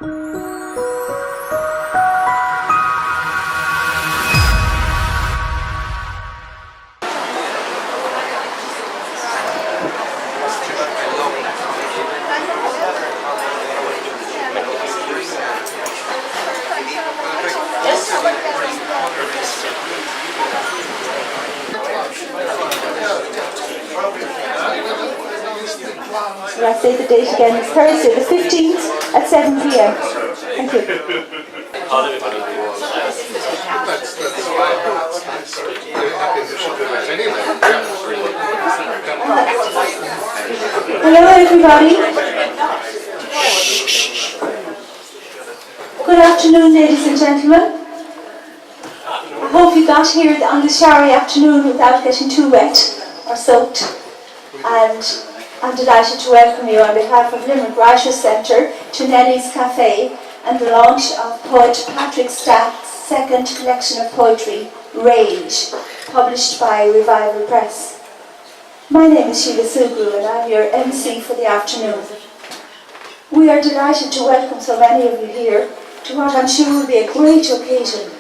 Will I say the date again? It's Thursday the 15th at 7 p.m. Thank you. Hello everybody. Good afternoon ladies and gentlemen. I hope you got here on this showery afternoon without getting too wet or soaked. And I'm delighted to welcome you on behalf of Limerick Writers Centre to Nellie's Café and the launch of poet Patrick Stack's second collection of poetry, Rage, published by Revival Press. My name is Sheila Sugru and I'm your MC for the afternoon. We are delighted to welcome so many of you here to what I'm sure will be a great occasion.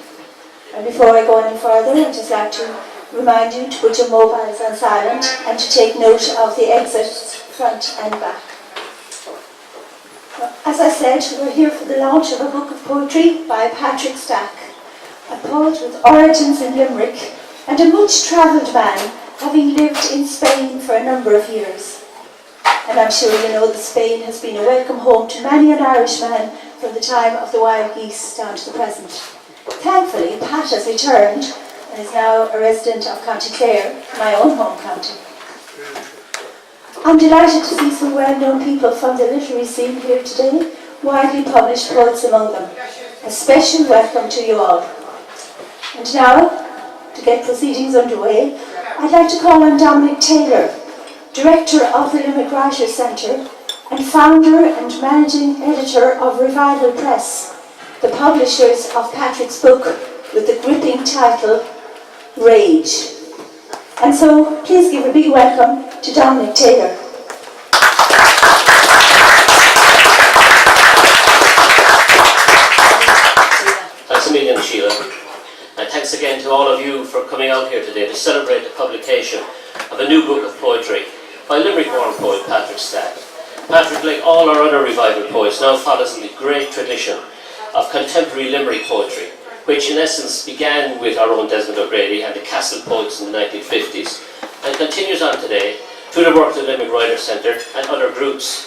And before I go any further, I'd just like to remind you to put your mobiles on silent and to take note of the exits front and back. As I said, we're here for the launch of a book of poetry by Patrick Stack, a poet with origins in Limerick and a much-travelled man, having lived in Spain for a number of years. And I'm sure you know that Spain has been a welcome home to many an Irishman from the time of the wild geese down to the present. Thankfully, Pat has returned and is now a resident of County Clare, my own home county. I'm delighted to see some well-known people from the literary scene here today, widely published poets among them. A special welcome to you all. And now, to get proceedings underway, I'd like to call on Dominic Taylor, Director of the Limerick Writers Centre and founder and managing editor of Revival Press, the publishers of Patrick's book with the gripping title, Rage. And so, please give a big welcome to Dominic Taylor. Thanks a million, Sheila. And thanks again to all of you for coming out here today to celebrate the publication of a new book of poetry by Limerick-born poet Patrick Stack. Patrick, like all our other revival poets, now follows in the great tradition of contemporary Limerick poetry, which in essence began with our own Desmond O'Grady and the Castle poets in the 1950s, and continues on today through the work of the Limerick Writers Centre and other groups.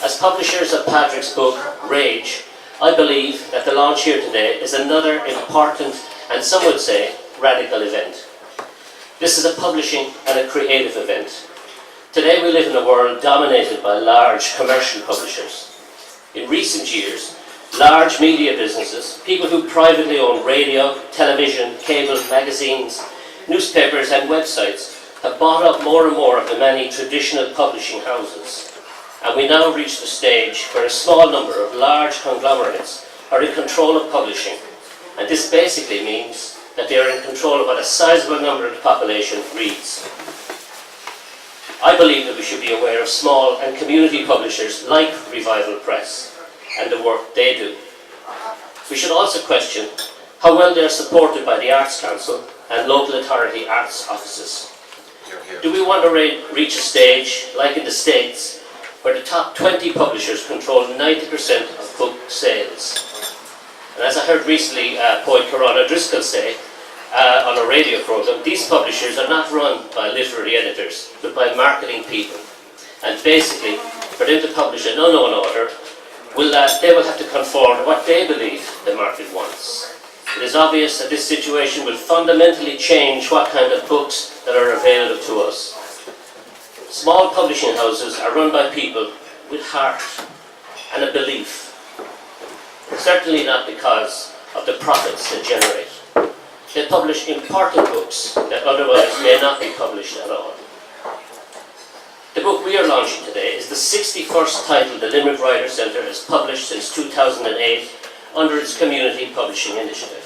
As publishers of Patrick's book, Rage, I believe that the launch here today is another important, and some would say, radical event. This is a publishing and a creative event. Today we live in a world dominated by large commercial publishers. In recent years, large media businesses, people who privately own radio, television, cable, magazines, newspapers and websites have bought up more and more of the many traditional publishing houses. And we now reach the stage where a small number of large conglomerates are in control of publishing. And this basically means that they are in control of what a sizable number of the population reads. I believe that we should be aware of small and community publishers like Revival Press and the work they do. We should also question how well they are supported by the Arts Council and local authority arts offices. Do we want to reach a stage, like in the States, where the top 20 publishers control 90% of book sales? And as I heard recently poet Crannóg say on a radio program, these publishers are not run by literary editors, but by marketing people. And basically, for them to publish an unknown author, they will have to conform to what they believe the market wants. It is obvious that this situation will fundamentally change what kind of books that are available to us. Small publishing houses are run by people with heart and a belief. Certainly not because of the profits they generate. They publish important books that otherwise may not be published at all. The book we are launching today is the 61st title the Limerick Writers Centre has published since 2008 under its community publishing initiative.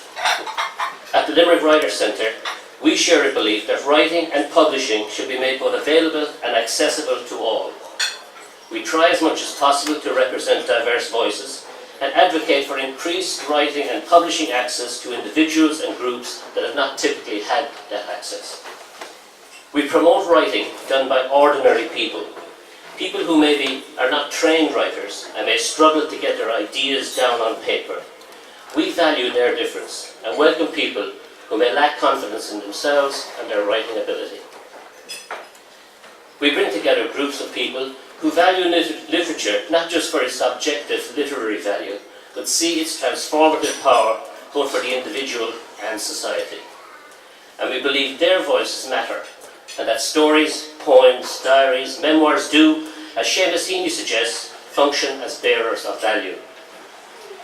At the Limerick Writers Centre, we share a belief that writing and publishing should be made both available and accessible to all. We try as much as possible to represent diverse voices and advocate for increased writing and publishing access to individuals and groups that have not typically had that access. We promote writing done by ordinary people, people who maybe are not trained writers and may struggle to get their ideas down on paper. We value their difference and welcome people who may lack confidence in themselves and their writing ability. We bring together groups of people who value literature not just for its objective literary value, but see its transformative power both for the individual and society. And we believe their voices matter, and that stories, poems, diaries, memoirs do, as Seamus Heaney suggests, function as bearers of value.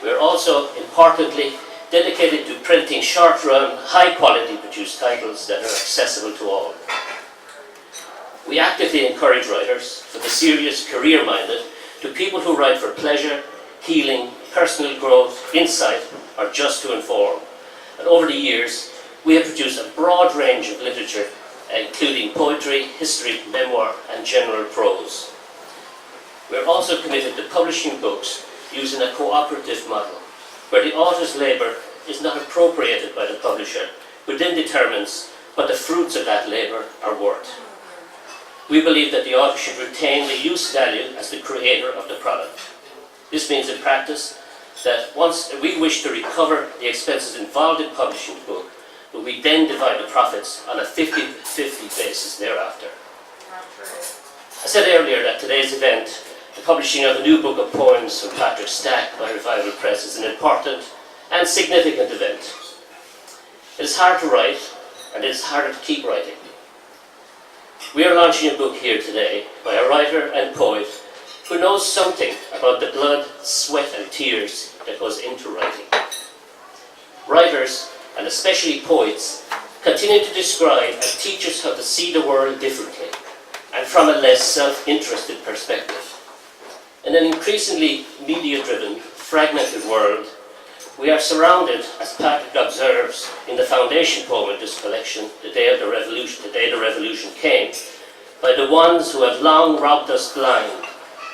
We are also, importantly, dedicated to printing short-run, high-quality produced titles that are accessible to all. We actively encourage writers, from the serious, career-minded, to people who write for pleasure, healing, personal growth, insight, or just to inform. And over the years, we have produced a broad range of literature, including poetry, history, memoir, and general prose. We are also committed to publishing books using a cooperative model, where the author's labour is not appropriated by the publisher, who then determines what the fruits of that labour are worth. We believe that the author should retain the use value as the creator of the product. This means in practice that once we wish to recover the expenses involved in publishing the book, but we then divide the profits on a 50-50 basis thereafter. I said earlier that today's event, the publishing of a new book of poems from Patrick Stack by Revival Press, is an important and significant event. It is hard to write, and it is harder to keep writing. We are launching a book here today by a writer and poet who knows something about the blood, sweat and tears that goes into writing. Writers, and especially poets, continue to describe and teach us how to see the world differently and from a less self-interested perspective. In an increasingly media-driven, fragmented world, we are surrounded, as Patrick observes in the foundation poem of this collection, The Day the Revolution Came, by the ones who have long robbed us blind,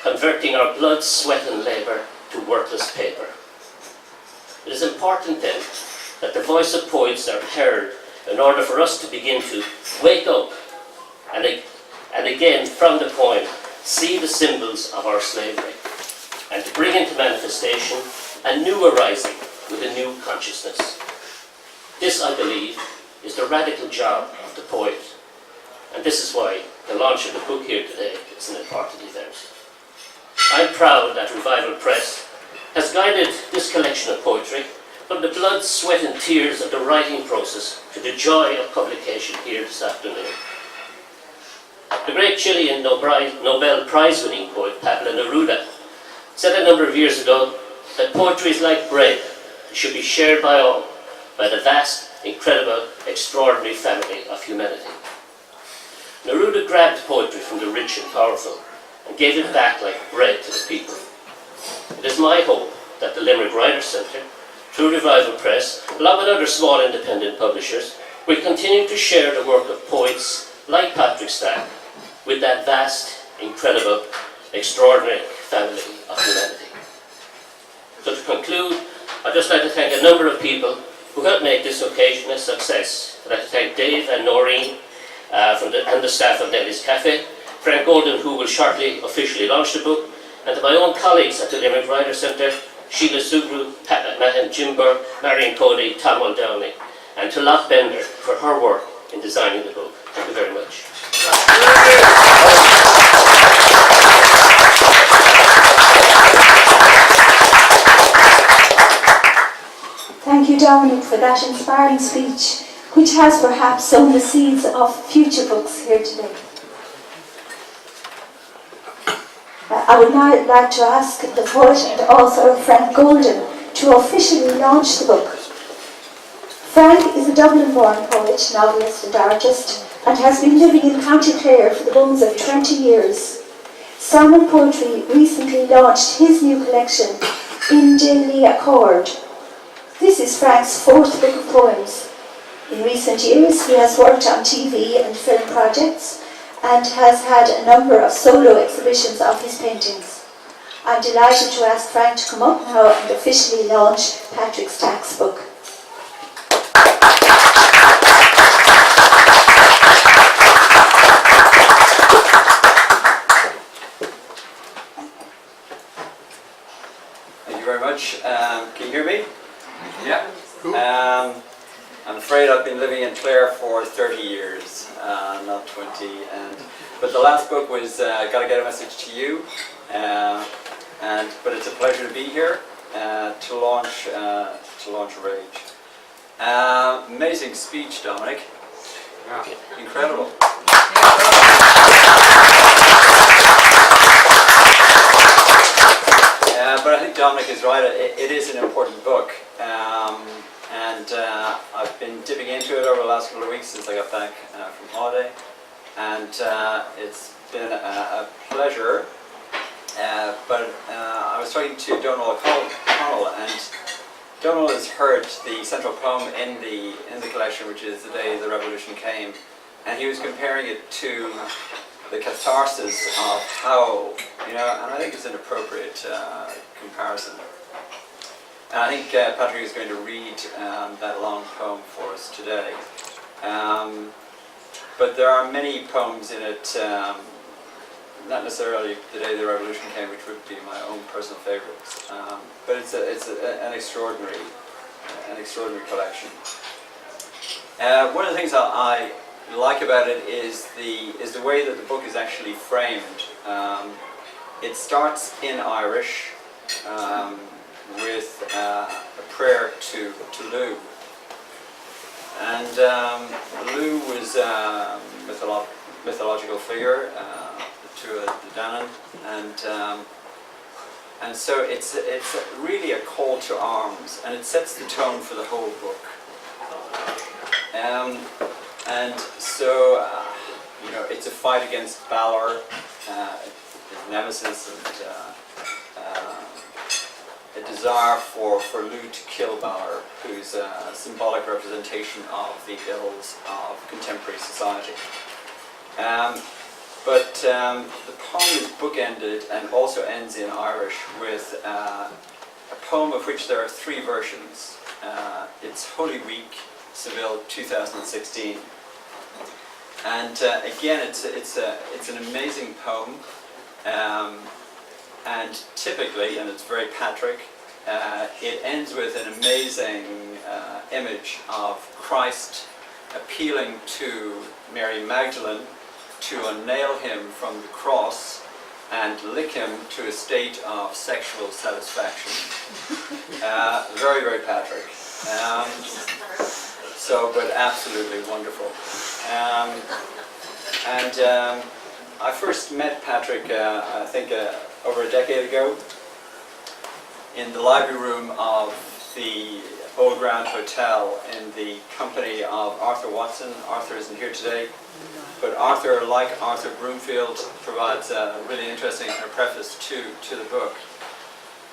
converting our blood, sweat and labour to worthless paper. It is important then that the voice of poets are heard in order for us to begin to wake up and again from the poem see the symbols of our slavery and to bring into manifestation a new arising with a new consciousness. This, I believe, is the radical job of the poet, and this is why the launch of the book here today is an important event. I'm proud that Revival Press has guided this collection of poetry from the blood, sweat and tears of the writing process to the joy of publication here this afternoon. The great Chilean Nobel Prize-winning poet Pablo Neruda said a number of years ago that poetry is like bread. It should be shared by all, by the vast, incredible, extraordinary family of humanity. Neruda grabbed poetry from the rich and powerful and gave it back like bread to the people. It is my hope that the Limerick Writers Centre, through Revival Press, along with other small independent publishers, will continue to share the work of poets like Patrick Stack with that vast, incredible, extraordinary family of humanity. So to conclude, I'd just like to thank a number of people who helped make this occasion a success. I'd like to thank Dave and Noreen and the staff of Nellie's Café, Frank Golden, who will shortly officially launch the book, and to my own colleagues at the Limerick Writers Centre, Sheila Sugru, Pat McMahon, Jim Burke, Marion Cody, Tom Muldowney, and to Lot Bender for her work in designing the book. Thank you very much. Thank you, Dominic, for that inspiring speech, which has perhaps sown the seeds of future books here today. I would now like to ask the poet and author Frank Golden to officially launch the book. Frank is a Dublin-born poet, novelist and artist, and has been living in County Clare for the bones of 20 years. Salmon Poetry recently launched his new collection, In Daily Accord. This is Frank's fourth book of poems. In recent years, he has worked on TV and film projects and has had a number of solo exhibitions of his paintings. I'm delighted to ask Frank to come up now and officially launch Patrick Stack's book. Thank you very much. Can you hear me? Yeah. Cool. I'm afraid I've been living in Clare for 30 years, not 20. But the last book was Gotta Get a Message to You. But it's a pleasure to be here to launch Rage. Amazing speech, Dominic. Yeah. Incredible. But I think Dominic is right. It is an important book, and I've been dipping into it over the last couple of weeks since I got back from holiday, and it's been a pleasure. But I was talking to Donald O'Connell, and Donald has heard the central poem in the collection, which is The Day the Revolution Came, and he was comparing it to the catharsis of how, and I think it's an appropriate comparison. And I think Patrick is going to read that long poem for us today. But there are many poems in it, not necessarily The Day the Revolution Came, which would be my own personal favourites, but it's an extraordinary collection. One of the things I like about it is the way that the book is actually framed. It starts in Irish with a prayer to Lou, and Lou was a mythological figure to Duagh, and so it's really a call to arms, and it sets the tone for the whole book. And so, it's a fight against Balor, his nemesis, and a desire for Lou to kill Balor, who's a symbolic representation of the ills of contemporary society. But the poem is bookended and also ends in Irish with a poem of which there are 3 versions. It's Holy Week, Seville, 2016. And again, it's an amazing poem, and typically, and it's very Patrick, it ends with an amazing image of Christ appealing to Mary Magdalene to unnail him from the cross and lick him to a state of sexual satisfaction. Very, very Patrick. But absolutely wonderful. I first met Patrick, I think, over a decade ago in the library room of the Old Grand Hotel in the company of Arthur Watson. Arthur isn't here today, but Arthur, like Arthur Broomfield, provides a really interesting preface to the book.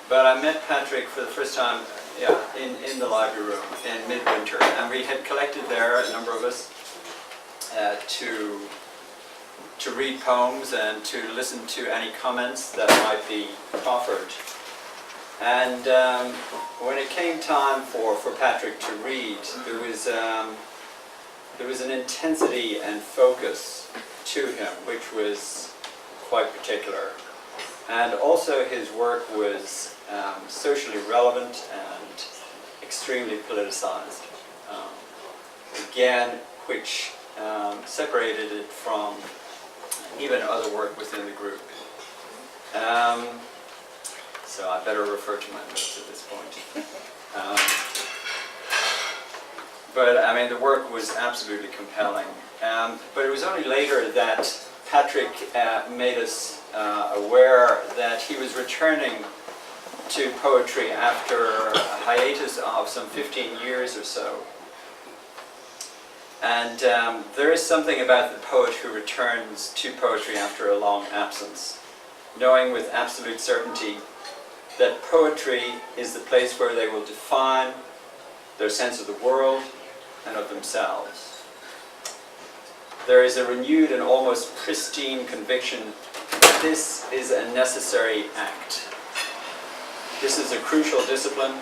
But I met Patrick for the first time in the library room in midwinter, and we had collected there, a number of us, to read poems and to listen to any comments that might be proffered. And when it came time for Patrick to read, there was an intensity and focus to him which was quite particular. And also his work was socially relevant and extremely politicized. Again, which separated it from even other work within the group. So I better refer to my notes at this point. But I mean, the work was absolutely compelling. But it was only later that Patrick made us aware that he was returning to poetry after a hiatus of some 15 years or so. And there is something about the poet who returns to poetry after a long absence, knowing with absolute certainty that poetry is the place where they will define their sense of the world and of themselves. There is a renewed and almost pristine conviction that this is a necessary act This is a crucial discipline.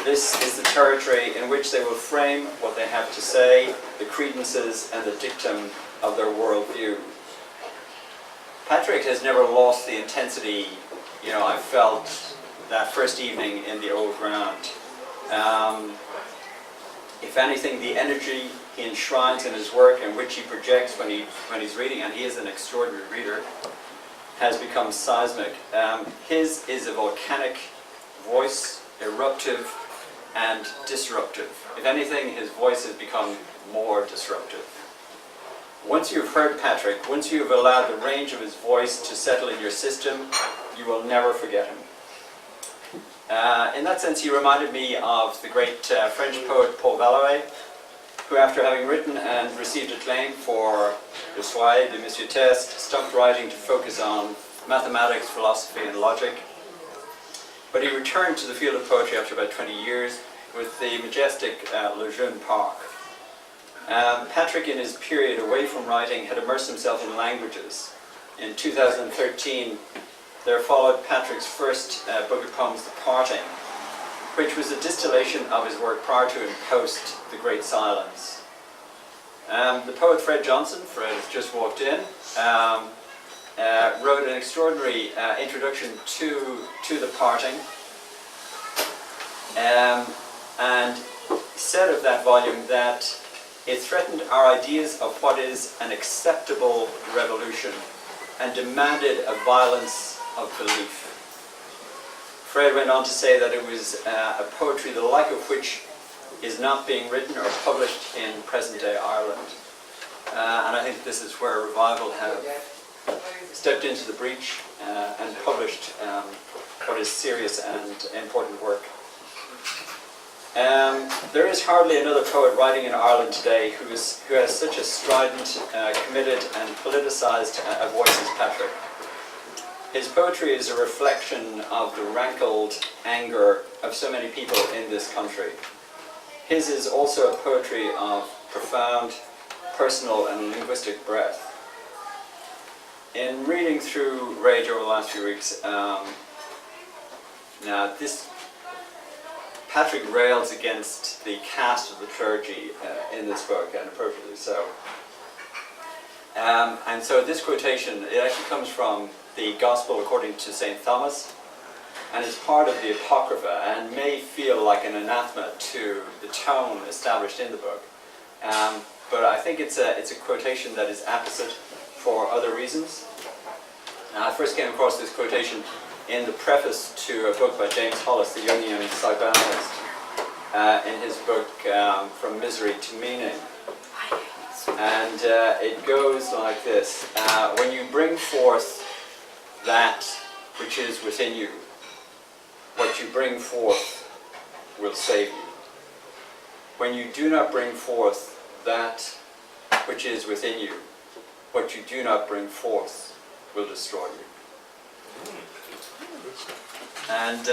This is the territory in which they will frame what they have to say, the credences and the dictum of their worldview. Patrick has never lost the intensity, I felt that first evening in the old ground. If anything, the energy he enshrines in his work and which he projects when he's reading, and he is an extraordinary reader, has become seismic. His is a volcanic voice, eruptive and disruptive. If anything, his voice has become more disruptive. Once you've heard Patrick, once you've allowed the range of his voice to settle in your system, you will never forget him. In that sense, he reminded me of the great French poet Paul Valéry, who, after having written and received acclaim for Le Soir de Monsieur Test, stopped writing to focus on mathematics, philosophy and logic. But he returned to the field of poetry after about 20 years with the majestic Le Jeune Parc. Patrick, in his period away from writing, had immersed himself in languages. In 2013, there followed Patrick's first book of poems, The Parting, which was a distillation of his work prior to and post The Great Silence. The poet Fred Johnson, Fred has just walked in, wrote an extraordinary introduction to The Parting, and said of that volume that it threatened our ideas of what is an acceptable revolution and demanded a violence of belief. Fred went on to say that it was a poetry the like of which is not being written or published in present-day Ireland. And I think this is where Revival have stepped into the breach and published what is serious and important work. There is hardly another poet writing in Ireland today who has such a strident, committed and politicised a voice as Patrick. His poetry is a reflection of the rankled anger of so many people in this country. His is also a poetry of profound personal and linguistic breadth. In reading through Rage over the last few weeks, Patrick rails against the caste of the clergy in this book, and appropriately so. And so this quotation, it actually comes from the Gospel according to St. Thomas, and is part of the Apocrypha, and may feel like an anathema to the tone established in the book. But I think it's a quotation that is apposite for other reasons. I first came across this quotation in the preface to a book by James Hollis, the Jungian psychoanalyst, in his book From Misery to Meaning. And it goes like this: when you bring forth that which is within you, what you bring forth will save you. When you do not bring forth that which is within you, what you do not bring forth will destroy you. And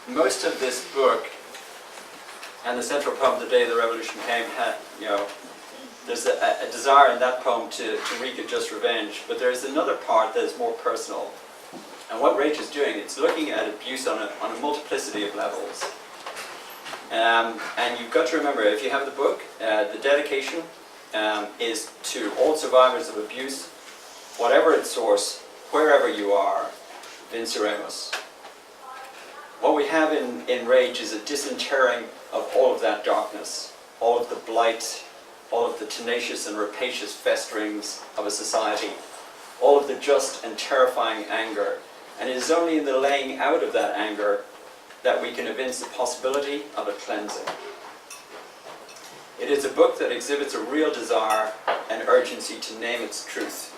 most of this book, and the central poem, The Day the Revolution Came, had, there's a desire in that poem to wreak a just revenge, but there's another part that is more personal. And what Rach is doing, it's looking at abuse on a multiplicity of levels. And you've got to remember, if you have the book, the dedication is to all survivors of abuse, whatever its source, wherever you are, vinceremus. What we have in Rage is a disinterring of all of that darkness, all of the blight, all of the tenacious and rapacious festerings of a society, all of the just and terrifying anger. And it is only in the laying out of that anger that we can evince the possibility of a cleansing. It is a book that exhibits a real desire and urgency to name its truth.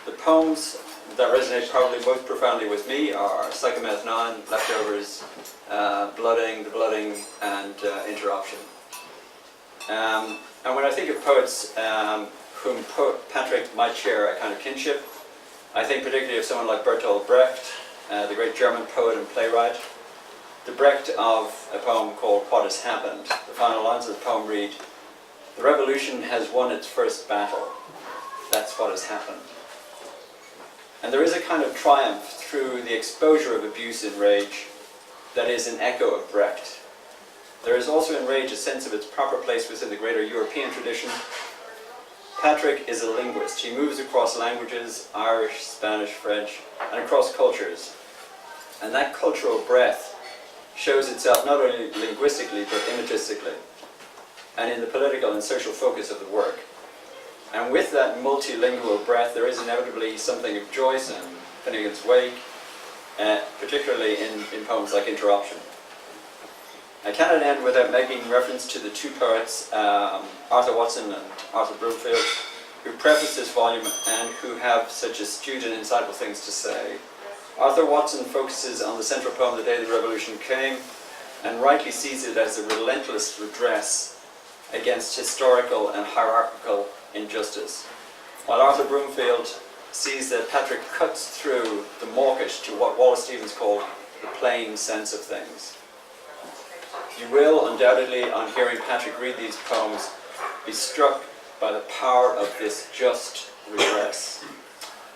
The poems that resonate probably most profoundly with me are Psychomath 9, Leftovers, Blooding, The Blooding, and Interruption. And when I think of poets whom Patrick might share a kind of kinship, I think particularly of someone like Bertolt Brecht, the great German poet and playwright. The Brecht of a poem called What Has Happened. The final lines of the poem read, "The revolution has won its first battle. That's what has happened." And there is a kind of triumph through the exposure of abuse in Rage that is an echo of Brecht. There is also in Rage a sense of its proper place within the greater European tradition. Patrick is a linguist. He moves across languages, Irish, Spanish, French, and across cultures. And that cultural breadth shows itself not only linguistically but imagistically, and in the political and social focus of the work. And with that multilingual breadth, there is inevitably something of Joyce and Finnegan's Wake, particularly in poems like Interruption. I cannot end without making reference to the two poets, Arthur Watson and Arthur Broomfield, who prefaced this volume and who have such astute and insightful things to say. Arthur Watson focuses on the central poem, The Day the Revolution Came, and rightly sees it as a relentless redress against historical and hierarchical injustice, while Arthur Broomfield sees that Patrick cuts through the mawkish to what Wallace Stevens called the plain sense of things. You will undoubtedly, on hearing Patrick read these poems, be struck by the power of this just redress.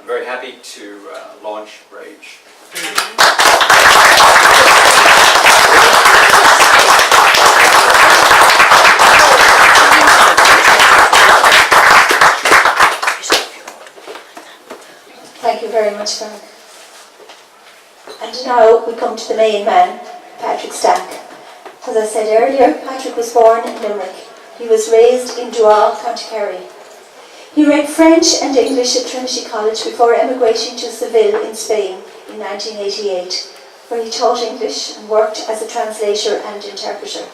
I'm very happy to launch Rage. Thank you very much, Frank. And now we come to the main man, Patrick Stack. As I said earlier, Patrick was born in Limerick. He was raised in Duagh, County Kerry. He read French and English at Trinity College before emigrating to Seville in Spain in 1988, where he taught English and worked as a translator and interpreter.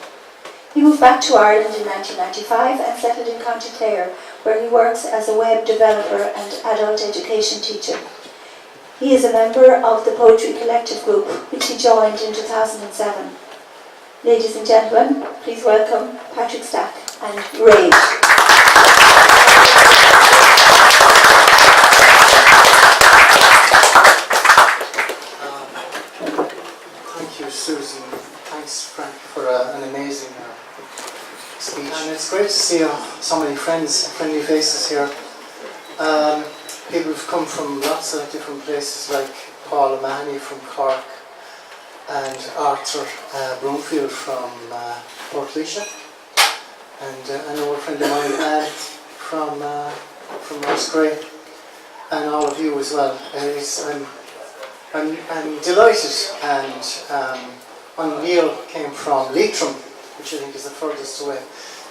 He moved back to Ireland in 1995 and settled in County Clare, where he works as a web developer and adult education teacher. He is a member of the Poetry Collective group, which he joined in 2007. Ladies and gentlemen, please welcome Patrick Stack and Rage. Thank you, Susan. Thanks, Frank, for an amazing speech. And it's great to see so many friendly faces here. People who've come from lots of different places, like Paul O'Mahony from Cork and Arthur Broomfield from Portlaoise, and an old friend of mine, Ed from Rossgrey, and all of you as well. I'm delighted, and when Neil came from Leitrim, which I think is the furthest away,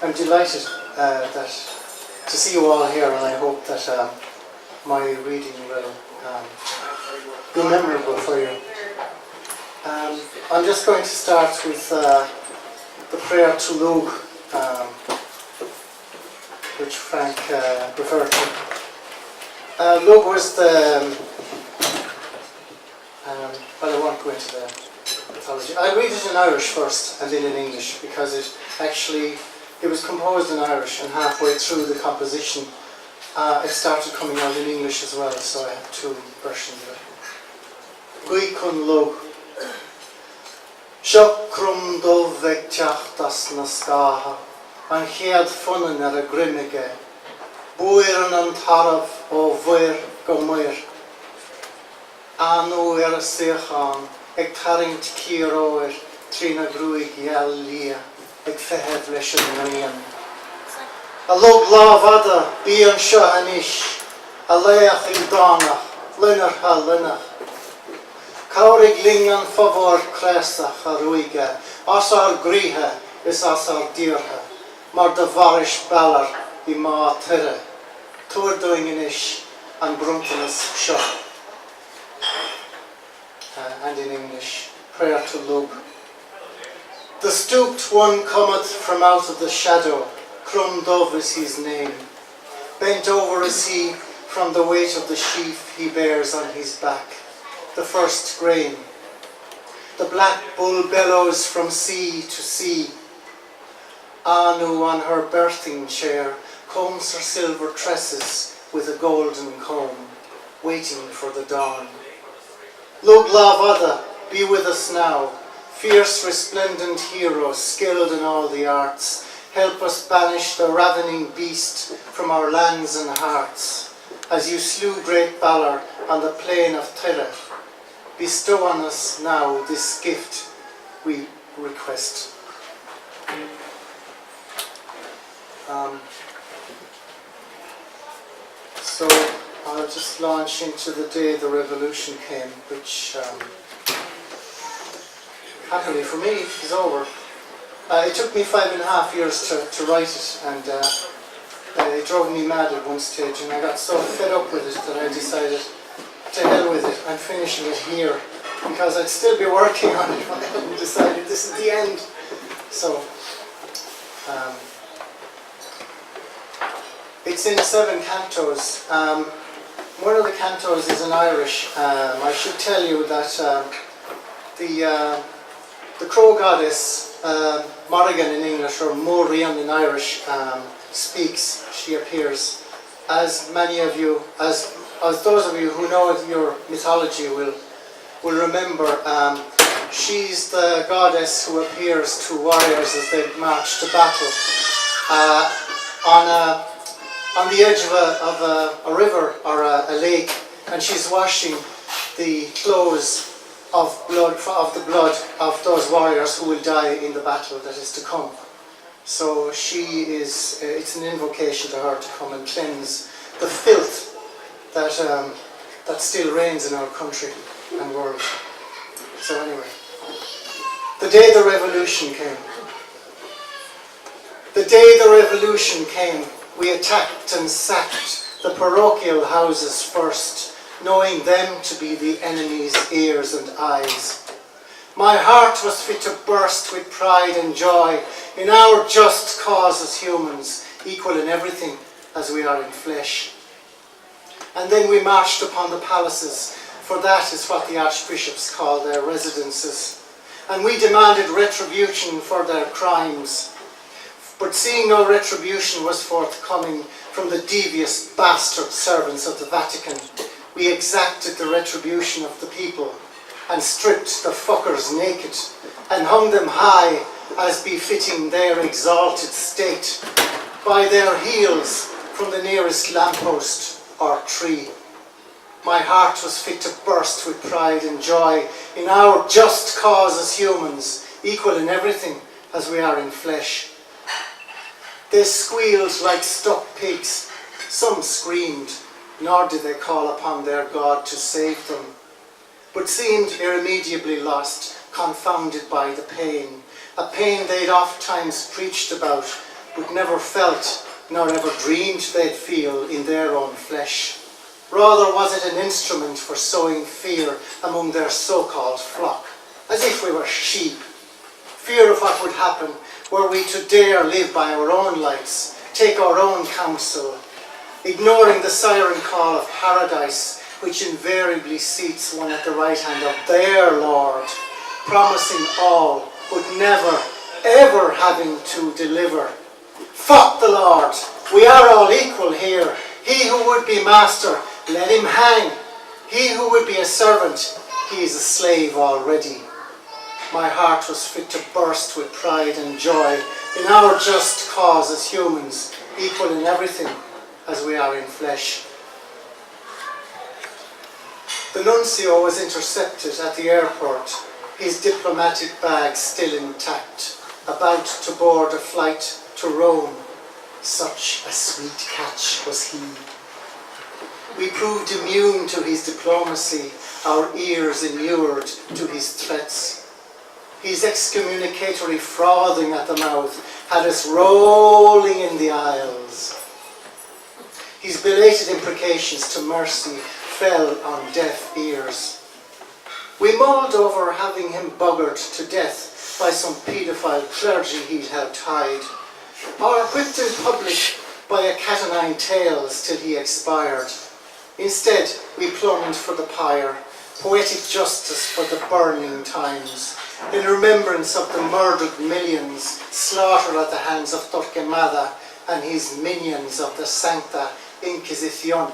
I'm delighted to see you all here, and I hope that my reading will be memorable for you. I'm just going to start with the prayer to Luke, which Frank referred to. Luke was the... well, I won't go into the mythology. I'll read it in Irish first and then in English, because it was composed in Irish, and halfway through the composition it started coming out in English as well, so I have two versions of it. Gui kun Luke. Shokrum do vectiachtas na skaha, an chead funnen a grimmige, buiren an taraf o vuir go muir. Anu a sechan, ag taring tkiroir, trina gruig yal lia, ag fehev leis an rian. A log lavada, bi an shahanish, a leach il danach, linner ha linnach. Kaurig lingan favor kresach a ruige, asar grihe is asar dirhe, mar de varish ballar I ma tire, tour doing in ish and brunkenes shah. And in English, prayer to Luke. The stooped one cometh from out of the shadow, Crum Dove is his name. Bent over is he from the weight of the sheaf he bears on his back. The first grain. The black bull bellows from sea to sea. Anu on her birthing chair combs her silver tresses with a golden comb, waiting for the dawn. Lug Lavada, be with us now, fierce resplendent hero, skilled in all the arts. Help us banish the ravening beast from our lands and hearts. as you slew great valour on the plain of Trinity. Bestow on us now this gift we request. So I'll just launch into the day the revolution came, which happily for me is over. It took me 5.5 years to write it, and it drove me mad at one stage, and I got so fed up with it that I decided, to hell with it, I'm finishing it here, because I'd still be working on it when I hadn't decided this is the end. So, it's in 7 cantos. One of the cantos is in Irish. I should tell you that the crow goddess, Morrigan in English, or Morian in Irish, speaks. She appears. As many of you, as those of you who know your mythology will remember, she's the goddess who appears to warriors as they march to battle on the edge of a river or a lake, and she's washing the clothes of the blood of those warriors who will die in the battle that is to come. So it's an invocation to her to come and cleanse the filth that still reigns in our country and world. So anyway, the day the revolution came. The day the revolution came, we attacked and sacked the parochial houses first, knowing them to be the enemy's ears and eyes. My heart was fit to burst with pride and joy in our just cause as humans, equal in everything as we are in flesh. And then we marched upon the palaces, for that is what the archbishops call their residences. And we demanded retribution for their crimes. But seeing no retribution was forthcoming from the devious bastard servants of the Vatican, we exacted the retribution of the people and stripped the fuckers naked and hung them high as befitting their exalted state by their heels from the nearest lamppost or tree. My heart was fit to burst with pride and joy in our just cause as humans, equal in everything as we are in flesh. They squealed like stuck pigs. Some screamed, nor did they call upon their God to save them, but seemed irremediably lost, confounded by the pain, a pain they'd oft times preached about, but never felt, nor ever dreamed they'd feel in their own flesh. Rather was it an instrument for sowing fear among their so-called flock, as if we were sheep. Fear of what would happen were we to dare live by our own lights, take our own counsel, ignoring the siren call of paradise, which invariably seats one at the right hand of their Lord, promising all, but never, ever having to deliver. Fuck the Lord, we are all equal here. He who would be master, let him hang. He who would be a servant, he is a slave already. My heart was fit to burst with pride and joy in our just cause as humans, equal in everything as we are in flesh. The nuncio was intercepted at the airport, his diplomatic bag still intact, about to board a flight to Rome. Such a sweet catch was he. We proved immune to his diplomacy, our ears inured to his threats. His excommunicatory frothing at the mouth had us rolling in the aisles. His belated imprecations to mercy fell on deaf ears. We mulled over having him buggered to death by some paedophile clergy he'd held tied, or whipped in public by a cat o' nine tails till he expired. Instead, we plumbed for the pyre, poetic justice for the burning times, in remembrance of the murdered millions slaughtered at the hands of Torquemada and his minions of the Sancta Inquisición,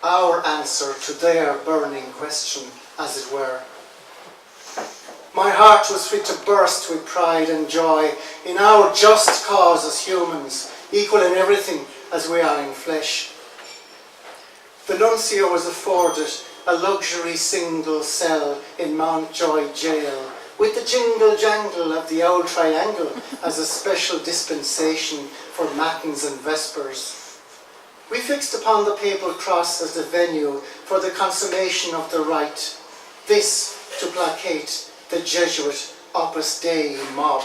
our answer to their burning question, as it were. My heart was fit to burst with pride and joy in our just cause as humans, equal in everything as we are in flesh. The nuncio was afforded a luxury single cell in Mountjoy jail, with the jingle-jangle of the old triangle as a special dispensation for matins and vespers. We fixed upon the papal cross as the venue for the consummation of the rite, this to placate the Jesuit Opus Dei mob,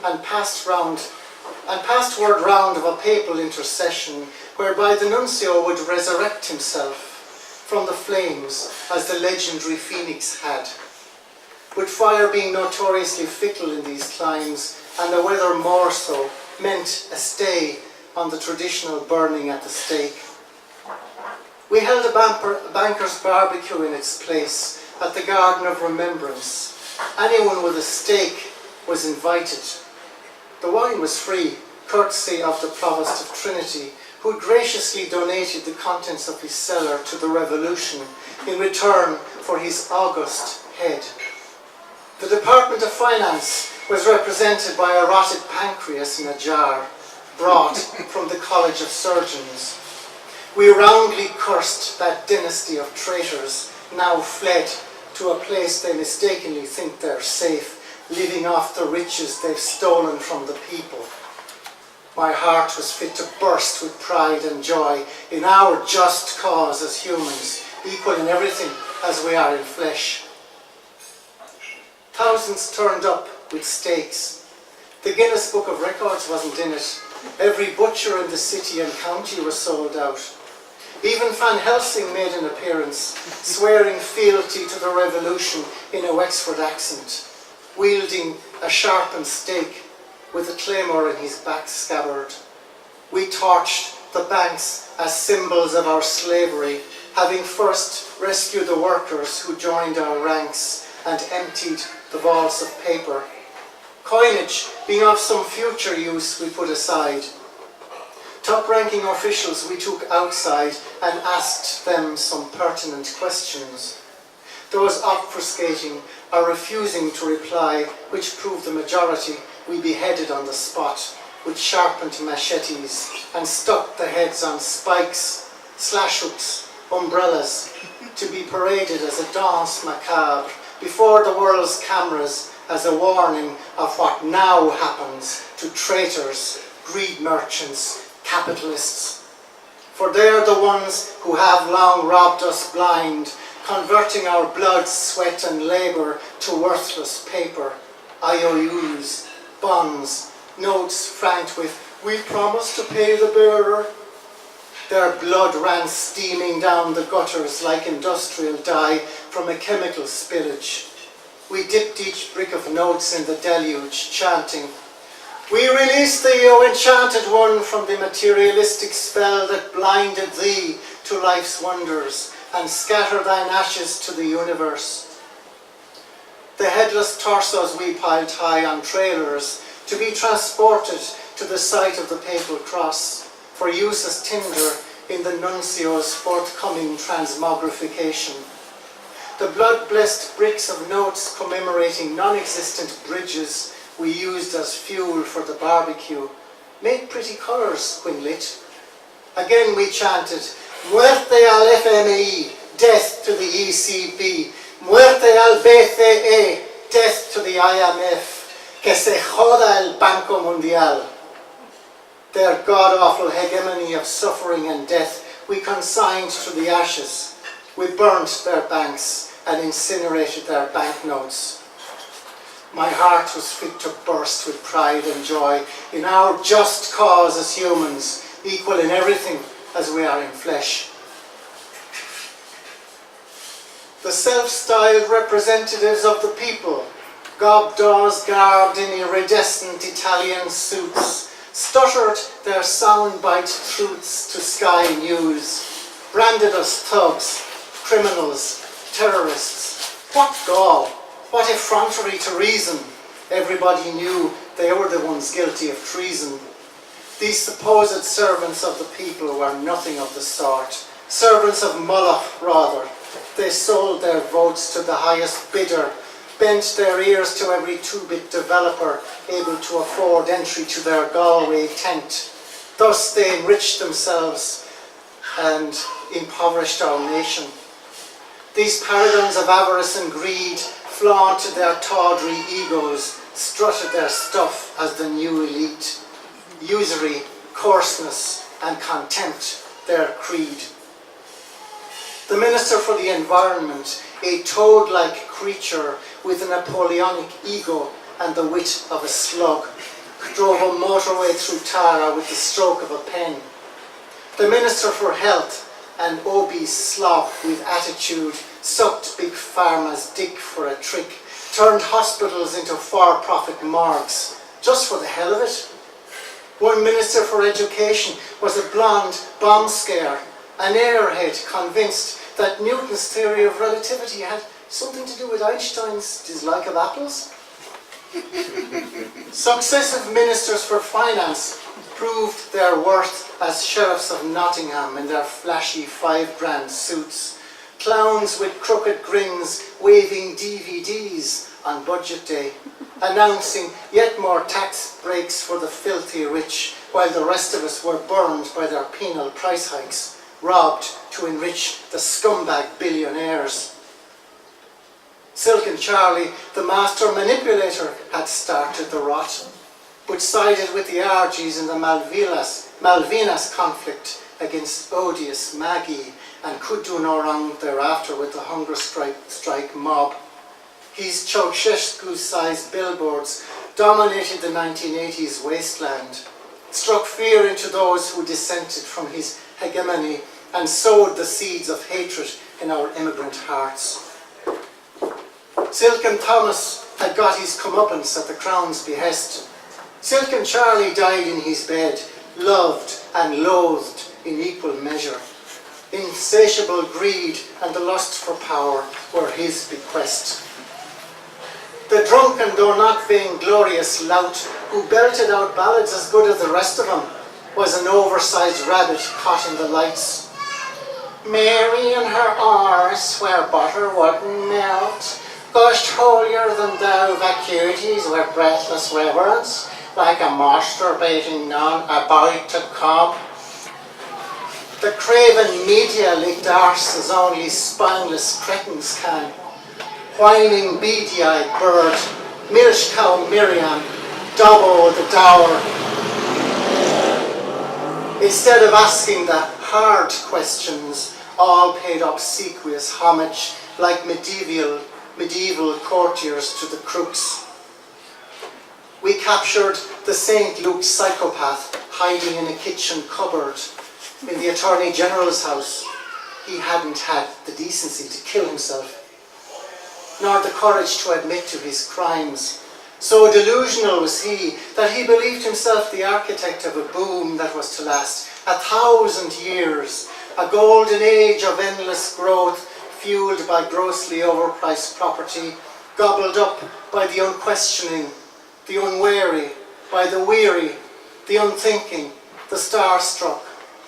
and passed word round of a papal intercession whereby the nuncio would resurrect himself from the flames as the legendary phoenix had. With fire being notoriously fickle in these climes, and the weather more so, meant a stay on the traditional burning at the stake. We held a banker's barbecue in its place at the Garden of Remembrance. Anyone with a stake was invited. The wine was free, courtesy of the Provost of Trinity, who graciously donated the contents of his cellar to the Revolution in return for his august head. The Department of Finance was represented by a rotted pancreas in a jar, brought from the College of Surgeons. We roundly cursed that dynasty of traitors, now fled to a place they mistakenly think they're safe, living off the riches they've stolen from the people. My heart was fit to burst with pride and joy in our just cause as humans, equal in everything as we are in flesh. Thousands turned up with stakes. The Guinness Book of Records wasn't in it. Every butcher in the city and county was sold out. Even Van Helsing made an appearance, swearing fealty to the Revolution in a Wexford accent, wielding a sharpened stake with a claymore in his back scabbard. We torched the banks as symbols of our slavery, having first rescued the workers who joined our ranks and emptied the vaults of paper. Coinage being of some future use we put aside. Top-ranking officials we took outside and asked them some pertinent questions. Those obfuscating or refusing to reply, which proved the majority, we beheaded on the spot with sharpened machetes and stuck the heads on spikes, slash hooks, umbrellas, to be paraded as a danse macabre before the world's cameras as a warning of what now happens to traitors, greed merchants, capitalists. For they are the ones who have long robbed us blind, converting our blood, sweat and labour to worthless paper, IOUs, bonds, notes franked with, "We promise to pay the bearer." Their blood ran steaming down the gutters like industrial dye from a chemical spillage. We dipped each brick of notes in the deluge, chanting, "We release thee, O enchanted one, from the materialistic spell that blinded thee to life's wonders, and scatter thine ashes to the universe." The headless torsos we piled high on trailers to be transported to the site of the papal cross for use as tinder in the nuncio's forthcoming transmogrification. The blood-blessed bricks of notes commemorating non-existent bridges we used as fuel for the barbecue made pretty colours when lit. Again we chanted, "Muerte al FMI, death to the ECB, muerte al BCE, death to the IMF, que se joda el Banco Mundial." Their god-awful hegemony of suffering and death we consigned to the ashes. We burnt their banks and incinerated their banknotes. My heart was fit to burst with pride and joy in our just cause as humans, equal in everything as we are in flesh. The self-styled representatives of the people, gobdaws garbed in iridescent Italian suits, stuttered their soundbite truths to Sky News, branded us thugs, criminals, terrorists. What gall, what effrontery to reason. Everybody knew they were the ones guilty of treason. These supposed servants of the people were nothing of the sort. Servants of Moloch, rather. They sold their votes to the highest bidder, bent their ears to every two-bit developer able to afford entry to their Galway tent. Thus they enriched themselves and impoverished our nation. These paragons of avarice and greed flaunted their tawdry egos, strutted their stuff as the new elite. Usury, coarseness and contempt, their creed. The Minister for the Environment, a toad-like creature with a Napoleonic ego and the wit of a slug, drove a motorway through Tara with the stroke of a pen. The Minister for Health, an obese slob with attitude, sucked Big Pharma's dick for a trick, turned hospitals into for-profit morgues, just for the hell of it. One Minister for Education was a blonde bomb scare, an airhead convinced that Newton's theory of relativity had something to do with Einstein's dislike of apples. Successive Ministers for Finance proved their worth as sheriffs of Nottingham in their flashy $5,000 suits, clowns with crooked grins waving DVDs on budget day, announcing yet more tax breaks for the filthy rich, while the rest of us were burned by their penal price hikes, robbed to enrich the scumbag billionaires. Silken Charlie, the master manipulator, had started the rot, but sided with the Argies in the Malvinas conflict against odious Maggie, and could do no wrong thereafter with the hunger strike mob. His Ceausescu-sized billboards dominated the 1980s wasteland, struck fear into those who dissented from his hegemony, and sowed the seeds of hatred in our immigrant hearts. Silken Thomas had got his comeuppance at the Crown's behest. Silken Charlie died in his bed, loved and loathed in equal measure. Insatiable greed and the lust for power were his bequest. The drunken, though not vainglorious lout who belted out ballads as good as the rest of them was an oversized rabbit caught in the lights. Mary and her horse, where butter wouldn't melt, gushed holier than thou vacuities with breathless reverence, like a masturbating nun about to come. The craven media licked arse as only spineless cretins can. Whining beady-eyed bird, milch cow Miriam, Dobbo the dour. Instead of asking the hard questions, all paid obsequious homage like medieval courtiers to the crooks. We captured the St. Luke psychopath hiding in a kitchen cupboard in the Attorney General's house. He hadn't had the decency to kill himself, nor the courage to admit to his crimes. So delusional was he that he believed himself the architect of a boom that was to last 1,000 years, a golden age of endless growth, fueled by grossly overpriced property, gobbled up by the unquestioning, the unwary, by the weary, the unthinking, the starstruck,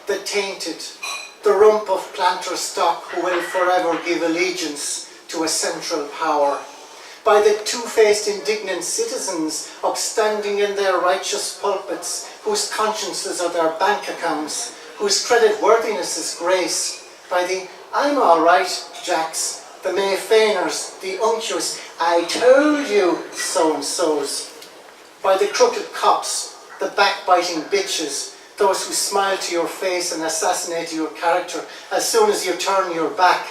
the tainted, the rump of planter stock who will forever give allegiance to a central power, by the two-faced indignant citizens upstanding in their righteous pulpits, whose consciences are their bank accounts, whose creditworthiness is grace, by the I'm all right Jacks, the Mayfainers, the unctuous I told you so-and-sos, by the crooked cops, the backbiting bitches, those who smile to your face and assassinate your character as soon as you turn your back,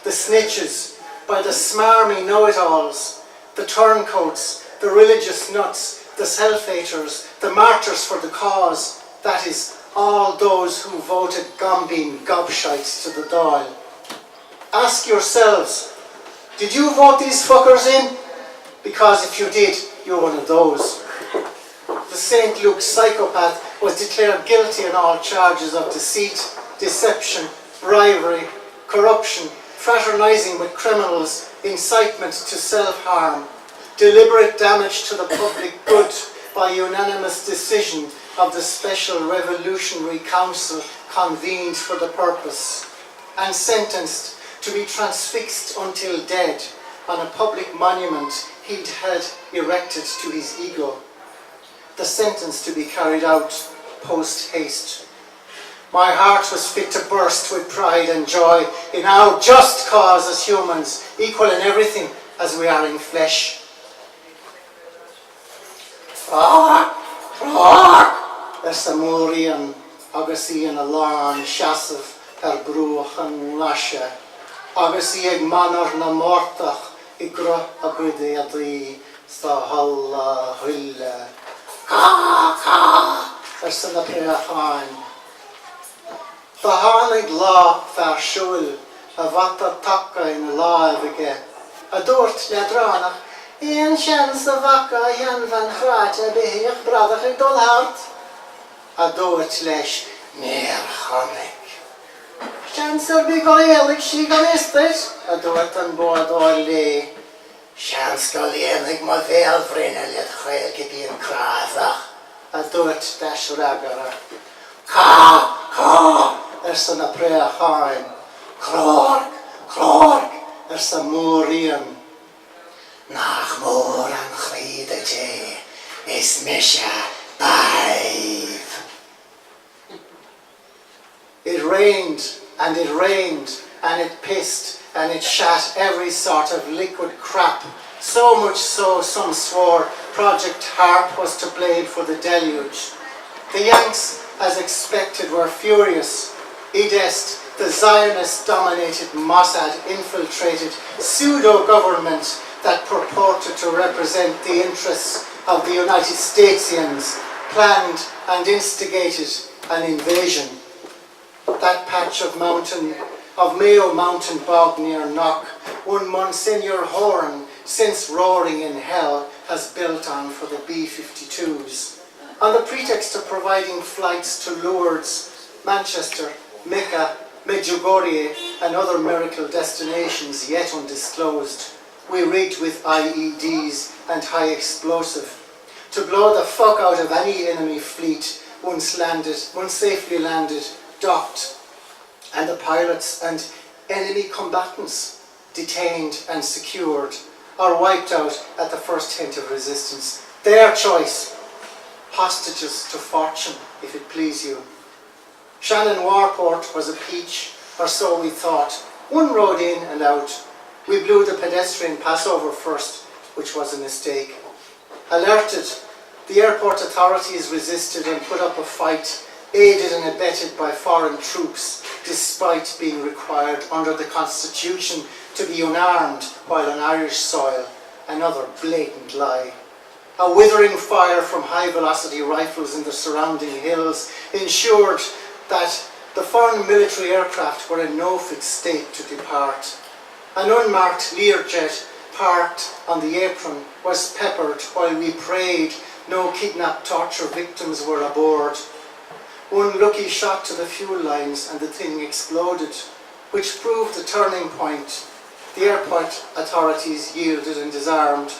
the snitches, by the smarmy know-it-alls, the turncoats, the religious nuts, the self-haters, the martyrs for the cause, that is, all those who voted Gombeen gobshites to the Dáil. Ask yourselves, did you vote these fuckers in? Because if you did, you're one of those. The St. Luke psychopath was declared guilty on all charges of deceit, deception, bribery, corruption, fraternizing with criminals, incitement to self-harm, deliberate damage to the public good by unanimous decision of the Special Revolutionary Council convened for the purpose, and sentenced to be transfixed until dead on a public monument he'd had erected to his ego. The sentence to be carried out post-haste. My heart was fit to burst with pride and joy in our just cause as humans, equal in everything as we are in flesh. Ers y mwrion agus I yn y lan siasaf brwch yn lasio, agus I ag manor na mortach I gro a gwyddi a ddi sta halla hwylle. Ers yn y preachain. Da hanig la fer siwl a vata taka in la evige. A dort le dranach, een chans a vaka jan van chraatje beheer bradach I dolhart. A dort leis meer hanig. Chansar by goleelig si golistis, a dort an bod o'r le. Chans goleelig ma fel frynel i'r chweil gybyn craddach, a dort dash ragara. Ca, ers yn y prea chaim. Crannóg, ers y mwrion. Nach môr an chlid y je, is misha baif. It rained, and it rained, and it pissed, and it shat every sort of liquid crap. So much so, some swore Project Harp was to blame for the deluge. The Yanks, as expected, were furious. Idest, the Zionist-dominated Mossad infiltrated pseudo-government that purported to represent the interests of the United Statesians, planned and instigated an invasion. That patch of Mayo Mountain bog near Knock, one Monsignor Horn, since roaring in hell, has built on for the B-52s. On the pretext of providing flights to Lourdes, Manchester, Mecca, Medjugorje and other miracle destinations yet undisclosed, we rigged with IEDs and high explosive to blow the fuck out of any enemy fleet once safely landed, docked, and the pilots and enemy combatants detained and secured or wiped out at the first hint of resistance. Their choice, hostages to fortune, if it please you. Shannon Warport was a peach, or so we thought. One road in and out. We blew the pedestrian passover first, which was a mistake. Alerted, the airport authorities resisted and put up a fight, aided and abetted by foreign troops, despite being required under the Constitution to be unarmed while on Irish soil. Another blatant lie. A withering fire from high-velocity rifles in the surrounding hills ensured that the foreign military aircraft were in no fit state to depart. An unmarked Learjet parked on the apron was peppered while we prayed no kidnapped torture victims were aboard. One lucky shot to the fuel lines and the thing exploded, which proved the turning point. The airport authorities yielded and disarmed.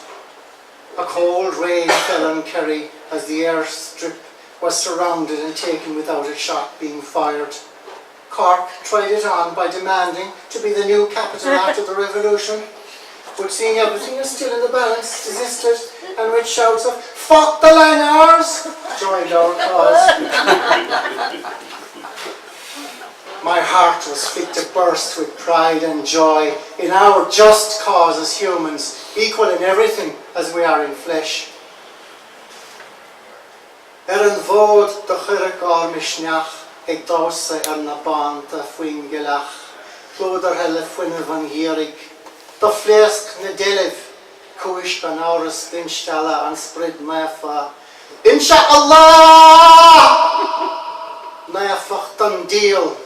A cold rain fell on Kerry as the airstrip was surrounded and taken without a shot being fired. Cork tried it on by demanding to be the new capital after the revolution, but seeing everything is still in the balance, desisted, and with shouts of "Fuck the Langars!" joined our cause. My heart was fit to burst with pride and joy in our just cause as humans, equal in everything as we are in flesh. An fod de chyrg o'r misneach ag dawsa na band a fwyn gylach, llwyd ar hel y fwyn van hierig, da flesk na delif, cwys gan awrys din stala an spryd maefa. Insha Allah! Na fach dan deal,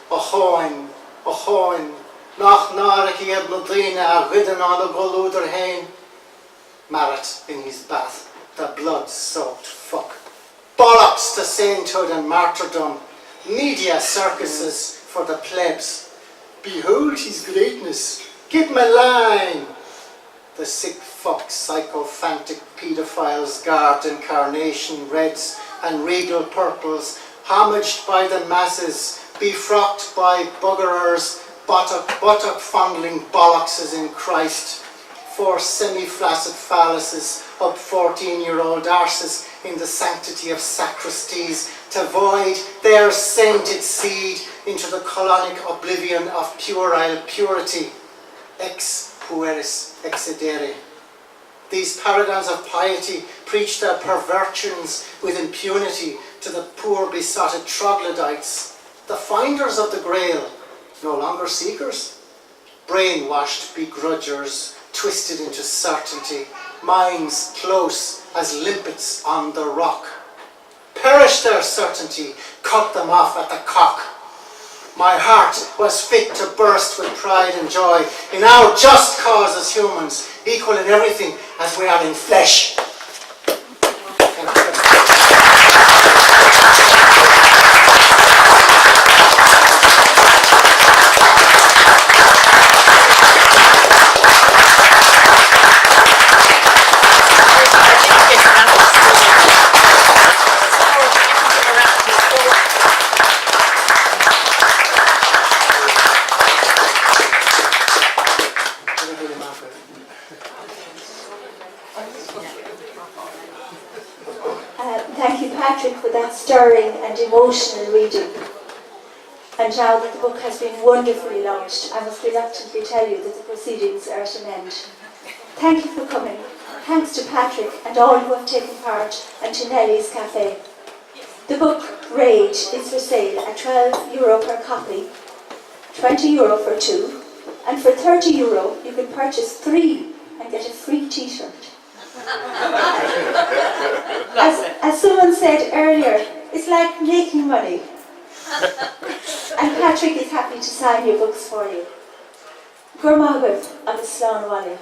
o choin, nach narig I eb na dine a ridden on a golwder hain. Marat in his bath, the blood-soaked fuck. Bollocks to sainthood and martyrdom, media circuses for the plebs. Behold his greatness, give him a line. The sick fuck sycophantic paedophiles garbed in carnation reds and regal purples, homaged by the masses, befrocked by buggerers, buttock-fondling bollockses in Christ, 4 semi-flaccid phalluses up 14-year-old arses in the sanctity of sacristies to void their sainted seed into the colonic oblivion of puerile purity, ex pueris excedere. These paradigms of piety preach their perversions with impunity to the poor besotted troglodytes, the finders of the Grail, no longer seekers, brainwashed begrudgers, twisted into certainty, minds close as limpets on the rock. Perish their certainty, cut them off at the cock. My heart was fit to burst with pride and joy in our just cause as humans, equal in everything as we are in flesh. Thank you, Patrick, for that stirring and emotional reading. And now that the book has been wonderfully launched, I must reluctantly tell you that the proceedings are at an end. Thank you for coming. Thanks to Patrick and all who have taken part, and to Nellie's Café. The book, Rage, is for sale at €12 per copy, €20 for 2, and for €30 you can purchase 3 and get a free t-shirt. As someone said earlier, it's like making money. And Patrick is happy to sign your books for you. Gur maith agus slán bhaile.